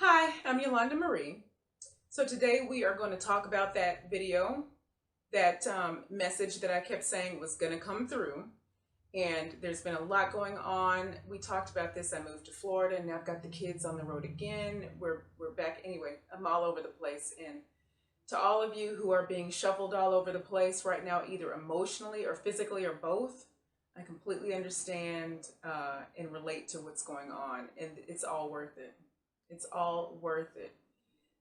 Hi, I'm Yolanda Marie. So today we are going to talk about that video, that message that I kept saying was going to come through. And there's been a lot going on. We talked about this. I moved to Florida and now I've got the kids on the road again. We're back anyway. I'm all over the place. And to all of you who are being shuffled all over the place right now, either emotionally or physically or both, I completely understand and relate to what's going on. And it's all worth it. It's all worth it.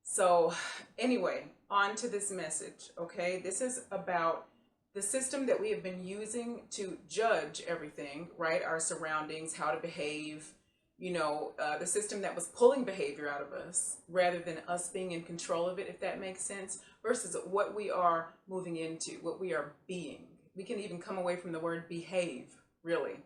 So anyway, on to this message, okay? This is about the system that we have been using to judge everything, right? Our surroundings, how to behave, the system that was pulling behavior out of us rather than us being in control of it, if that makes sense, versus what we are moving into, what we are being. We can even come away from the word behave, really.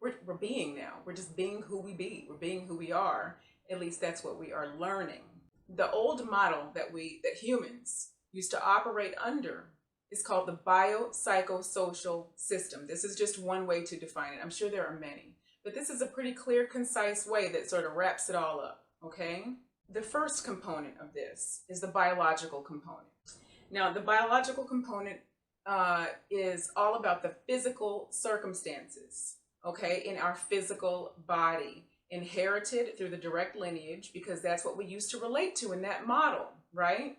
We're being now. We're just being who we be. We're being who we are. At least that's what we are learning. The old model that humans used to operate under is called the biopsychosocial system. This is just one way to define it. I'm sure there are many, but this is a pretty clear, concise way that sort of wraps it all up, okay? The first component of this is the biological component. Now, the biological component is all about the physical circumstances, okay, in our physical body, inherited through the direct lineage, because that's what we used to relate to in that model, right?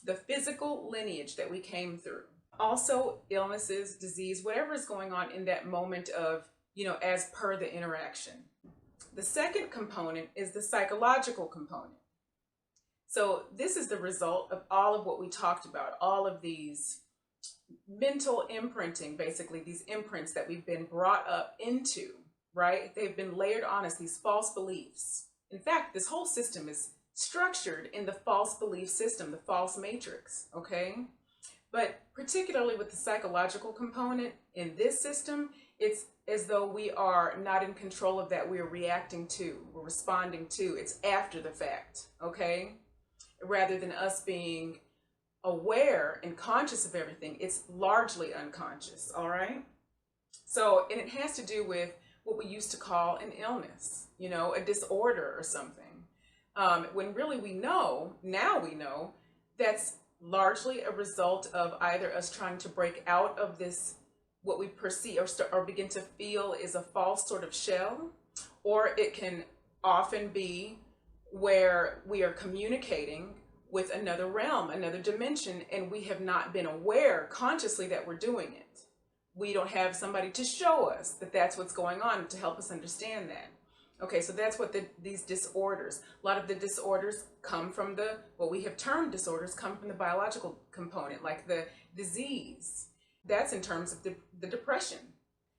The physical lineage that we came through. Also, illnesses, disease, whatever is going on in that moment of, as per the interaction. The second component is the psychological component. So this is the result of all of what we talked about, all of these mental imprinting, basically these imprints that we've been brought up into, right? They've been layered on us, these false beliefs. In fact, this whole system is structured in the false belief system, the false matrix, okay? But particularly with the psychological component in this system, it's as though we are not in control of that. We're reacting to, we're responding to. It's after the fact, okay? Rather than us being aware and conscious of everything, it's largely unconscious, all right? So, and it has to do with what we used to call an illness, a disorder or something. When really now we know that's largely a result of either us trying to break out of this, what we perceive or begin to feel is a false sort of shell, or it can often be where we are communicating with another realm, another dimension, and we have not been aware consciously that we're doing it. We don't have somebody to show us that that's what's going on to help us understand that. Okay, so that's what these disorders, a lot of the disorders come from what we have termed disorders come from the biological component, like the disease. That's in terms of the depression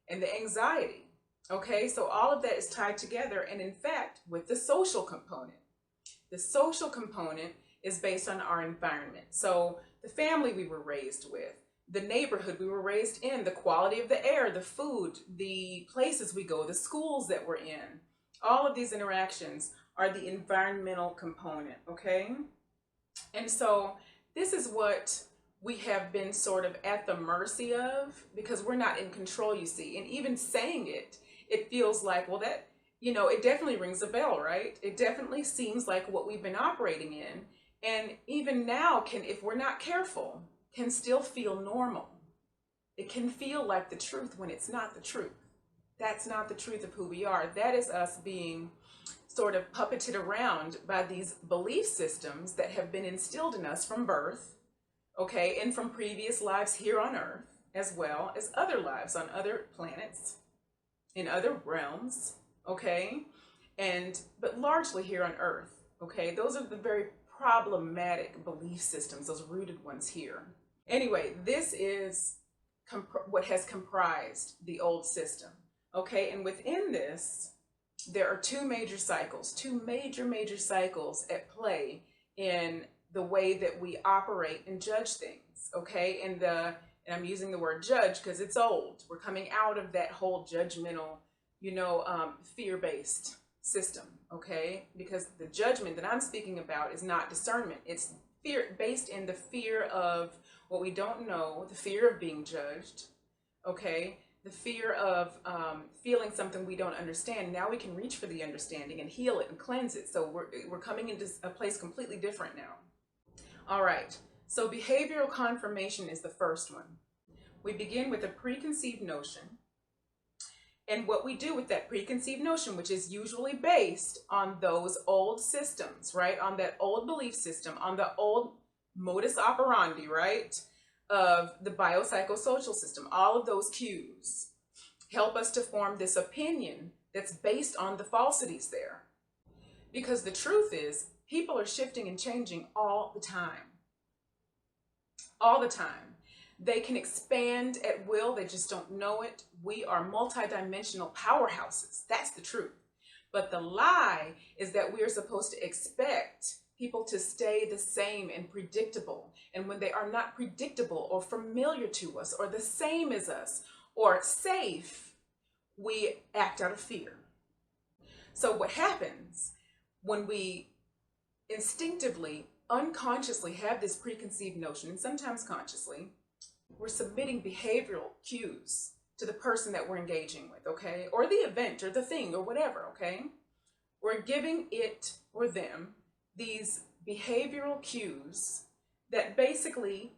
and the anxiety. Okay, so all of that is tied together, and in fact, with the social component. The social component is based on our environment. So the family we were raised with, the neighborhood we were raised in, the quality of the air, the food, the places we go, the schools that we're in. All of these interactions are the environmental component, okay? And so this is what we have been sort of at the mercy of, because we're not in control, you see. And even saying it, it feels like, well, that, it definitely rings a bell, right? It definitely seems like what we've been operating in. And even now, if we're not careful, can still feel normal. It can feel like the truth when it's not the truth. That's not the truth of who we are. That is us being sort of puppeted around by these belief systems that have been instilled in us from birth, okay, and from previous lives here on Earth, as well as other lives on other planets, in other realms, okay, but largely here on Earth, okay. Those are the very problematic belief systems, those rooted ones here. Anyway, this is what has comprised the old system, okay? And within this, there are two major cycles at play in the way that we operate and judge things, okay? And I'm using the word judge because it's old. We're coming out of that whole judgmental, fear-based system, okay? Because the judgment that I'm speaking about is not discernment. It's fear, based in the fear of what we don't know, the fear of being judged, okay? the fear of feeling something we don't understand. Now we can reach for the understanding and heal it and cleanse it. So we're coming into a place completely different now. All right, so behavioral confirmation is the first one. We begin with a preconceived notion. And what we do with that preconceived notion, which is usually based on those old systems, right? On that old belief system, on the old modus operandi, right? Of the biopsychosocial system, all of those cues help us to form this opinion that's based on the falsities there. Because the truth is, people are shifting and changing all the time. All the time. They can expand at will, they just don't know it. We are multidimensional powerhouses. That's the truth. But the lie is that we are supposed to expect people to stay the same and predictable. And when they are not predictable or familiar to us or the same as us or safe, we act out of fear. So what happens when we instinctively, unconsciously have this preconceived notion, and sometimes consciously, we're submitting behavioral cues to the person that we're engaging with, okay? Or the event or the thing or whatever, okay? We're giving it or them these behavioral cues that basically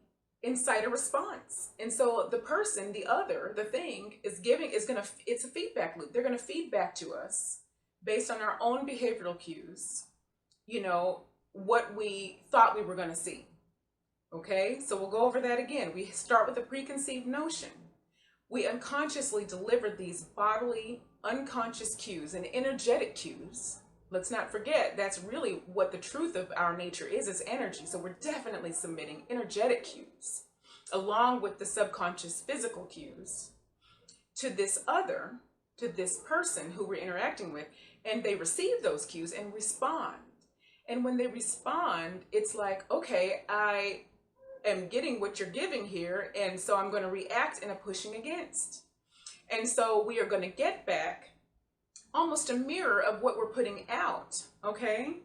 incite a response. And so the person, the other, the thing it's a feedback loop. They're gonna feed back to us based on our own behavioral cues, you know, what we thought we were gonna see. Okay, so we'll go over that again. We start with a preconceived notion. We unconsciously deliver these bodily, unconscious cues and energetic cues. Let's not forget, that's really what the truth of our nature is energy. So we're definitely submitting energetic cues along with the subconscious physical cues to this other, to this person who we're interacting with, and they receive those cues and respond. And when they respond, it's like, okay, I am getting what you're giving here, and so I'm going to react in a pushing against. And so we are going to get back almost a mirror of what we're putting out, okay?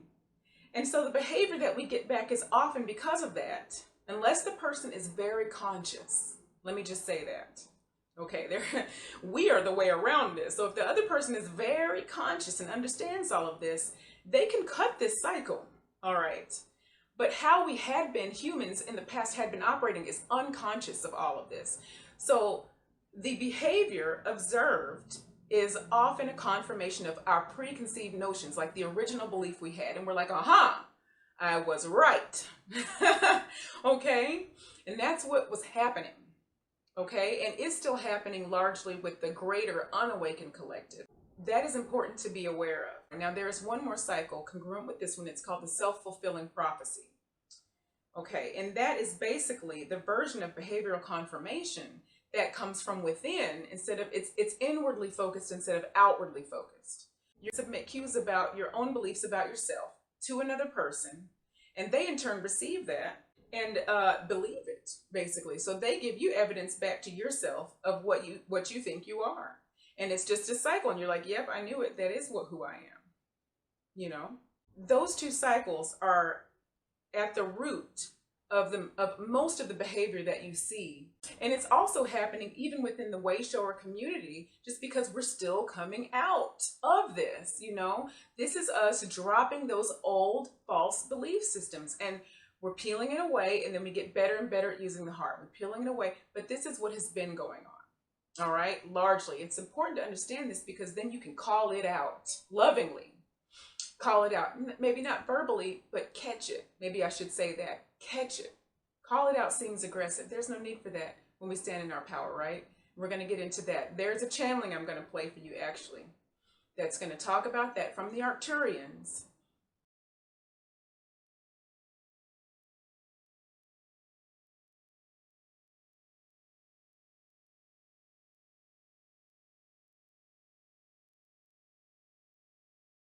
And so the behavior that we get back is often because of that, unless the person is very conscious. Let me just say that. Okay, we are the way around this. So if the other person is very conscious and understands all of this, they can cut this cycle, all right? But how we had been, humans in the past had been operating is unconscious of all of this. So the behavior observed is often a confirmation of our preconceived notions, like the original belief we had. And we're like, aha, I was right. Okay? And that's what was happening. Okay? And is still happening largely with the greater unawakened collective. That is important to be aware of. Now, there is one more cycle congruent with this one. It's called the self-fulfilling prophecy. Okay, and that is basically the version of behavioral confirmation that comes from within instead of, it's inwardly focused instead of outwardly focused. You submit cues about your own beliefs about yourself to another person, and they in turn receive that and believe it, basically. So they give you evidence back to yourself of what you think you are. And it's just a cycle, and you're like, yep, I knew it. That is who I am. You know, those two cycles are at the root of most of the behavior that you see. And it's also happening even within the way shower community, just because we're still coming out of this, you know. This is us dropping those old false belief systems, and we're peeling it away, and then we get better and better at using the heart. We're peeling it away, but this is what has been going on. All right, largely. It's important to understand this because then you can call it out lovingly. Call it out. Maybe not verbally, but catch it. Maybe I should say that. Catch it. Call it out seems aggressive. There's no need for that when we stand in our power, right? We're going to get into that. There's a channeling I'm going to play for you, actually, that's going to talk about that from the Arcturians